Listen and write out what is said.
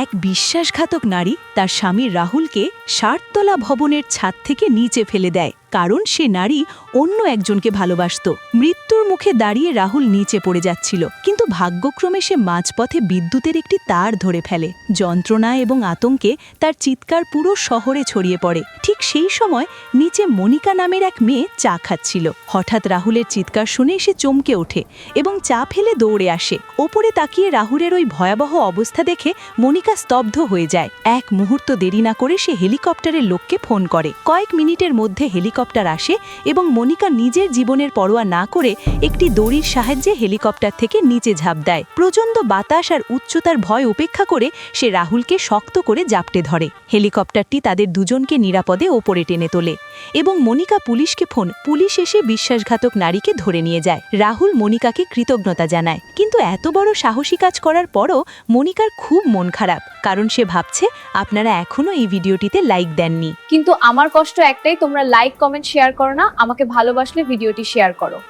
এক বিশ্বাসঘাতক নারী তার স্বামী রাহুলকে ৬০ তলা ভবনের ছাদ থেকে নিচে ফেলে দেয়, কারণ সে নারী অন্য একজনকে ভালোবাসত। মৃত্যুর মুখে দাঁড়িয়ে রাহুল নিচে পড়ে যাচ্ছিল, কিন্তু ভাগ্যক্রমে সে মাঝপথে বিদ্যুতের একটি তার ধরে ফেলে। যন্ত্রণা এবং আতঙ্কে তার চিৎকার পুরো শহরে ছড়িয়ে পড়ে। ঠিক সেই সময় নিচে মনিকা নামের এক মেয়ে চা খাচ্ছিল। হঠাৎ রাহুলের চিৎকার শুনে সে চমকে ওঠে এবং চা ফেলে দৌড়ে আসে। ওপরে তাকিয়ে রাহুলের ওই ভয়াবহ অবস্থা দেখে মনিকা স্তব্ধ হয়ে যায়। এক মুহূর্ত দেরি না করে সে হেলিকপ্টারের লোককে ফোন করে। কয়েক মিনিটের মধ্যে হেলিকপ্টার আসে এবং মনিকা নিজের জীবনের পরোয়া না করে একটি দড়ির সাহায্যে হেলিকপ্টার থেকে নিচে ঝাঁপ দেয়। প্রচণ্ড বাতাস আর উচ্চতার ভয় উপেক্ষা করে সে রাহুলকে শক্ত করে জাপটে ধরে। হেলিকপ্টারটি তাদের দুজনকে নিরাপদে ওপরে টেনে তোলে এবং মনিকা পুলিশকে পুলিশ এসে বিশ্বাসঘাতক নারীকে ধরে নিয়ে যায়। রাহুল মনিকাকে কৃতজ্ঞতা জানায়, কিন্তু এত বড় সাহসী কাজ করার পরও মনিকার খুব মন খারাপ, কারণ সে ভাবছে আপনারা এখনো এই ভিডিওটিতে লাইক দেননি। কিন্তু আমার কষ্ট একটাই, তোমরা লাইক কমেন্ট শেয়ার করো না। আমাকে ভালোবাসলে ভিডিওটি শেয়ার করো।